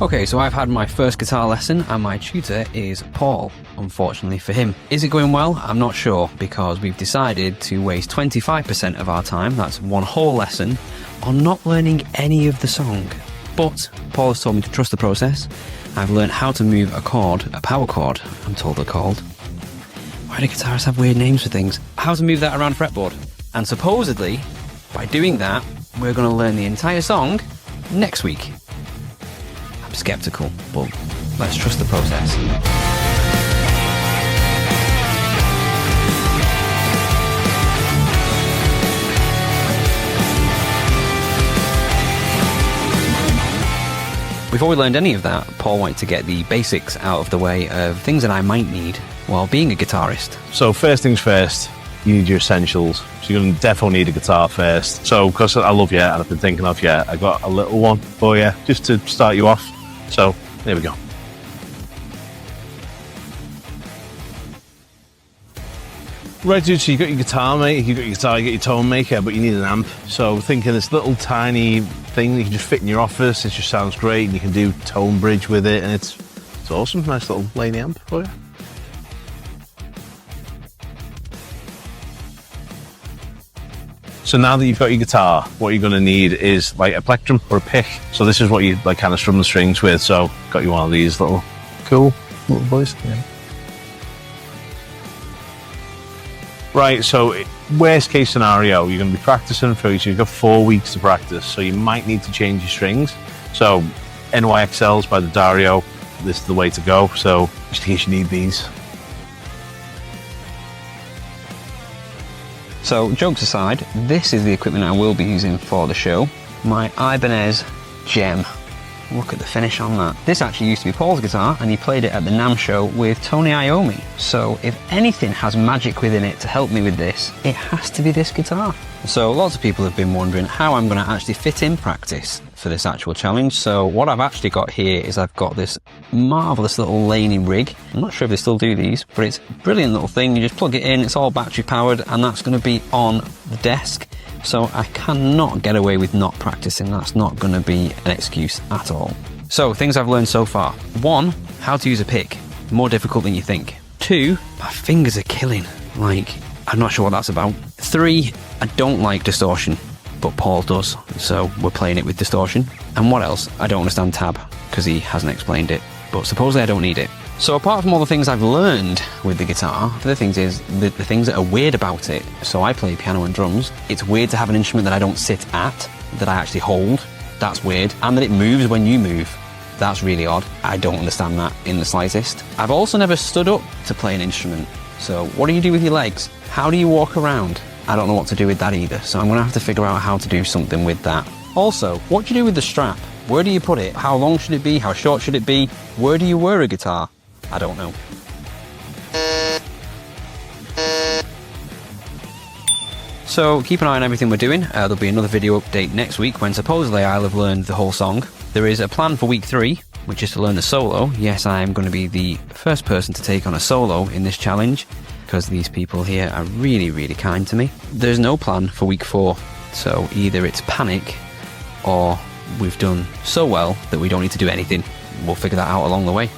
Okay, so I've had my first guitar lesson and my tutor is Paul, unfortunately for him. Is it going well? I'm not sure, because we've decided to waste 25% of our time, that's one whole lesson, on not learning any of the song. But Paul has told me to trust the process. I've learned how to move a chord, a power chord, I'm told they're called. Why do guitarists have weird names for things? How to move that around a fretboard. And supposedly, by doing that, we're going to learn the entire song next week. I'm skeptical, but let's trust the process. Before we learned any of that, Paul wanted to get the basics out of the way of things that I might need while being a guitarist. So first things first, you need your essentials. So you're going to definitely need a guitar first. So because I love you and I've been thinking of you, I got a little one for you just to start you off. So there we go. Right, dude, so you got your guitar, mate. You got your guitar, you got your tone maker, but you need an amp. So thinking this little tiny thing that you can just fit in your office, it just sounds great, and you can do tone bridge with it, and it's awesome. Nice little lady amp for you. So now that you've got your guitar, what you're going to need is like a plectrum or a pick. So this is what you like kind of strum the strings with. So got you one of these little cool little boys. Yeah. Right, so worst case scenario, you're going to be practicing for, so you've got 4 weeks to practice. So you might need to change your strings. So NYXLs by the Dario, this is the way to go. So just in case you need these. So, jokes aside, this is the equipment I will be using for the show. My Ibanez Gem. Look at the finish on that. This actually used to be Paul's guitar, and he played it at the NAMM show with Tony Iommi. So, if anything has magic within it to help me with this, it has to be this guitar. So, lots of people have been wondering how I'm going to actually fit in practice for this actual challenge. So what I've actually got here is I've got this marvellous little Laney rig. I'm not sure if they still do these, but it's a brilliant little thing. You just plug it in, it's all battery powered, and that's going to be on the desk. So I cannot get away with not practicing. That's not going to be an excuse at all. So things I've learned so far. 1, how to use a pick. More difficult than you think. 2, my fingers are killing. Like, I'm not sure what that's about. 3, I don't like distortion, but Paul does, so we're playing it with distortion. And what else? I don't understand tab, because he hasn't explained it, but supposedly I don't need it. So apart from all the things I've learned with the guitar, the things is the things that are weird about it. So I play piano and drums. It's weird to have an instrument that I don't sit at, that I actually hold. That's weird. And that it moves when you move. That's really odd. I don't understand that in the slightest. I've also never stood up to play an instrument. So what do you do with your legs? How do you walk around? I don't know what to do with that either. So I'm gonna have to figure out how to do something with that. Also, what do you do with the strap? Where do you put it? How long should it be? How short should it be? Where do you wear a guitar? I don't know. So keep an eye on everything we're doing. There'll be another video update next week when supposedly I'll have learned the whole song. There is a plan for week 3, which is to learn the solo. Yes, I am going to be the first person to take on a solo in this challenge, because these people here are really, really kind to me. There's no plan for week 4, so either it's panic or we've done so well that we don't need to do anything. We'll figure that out along the way.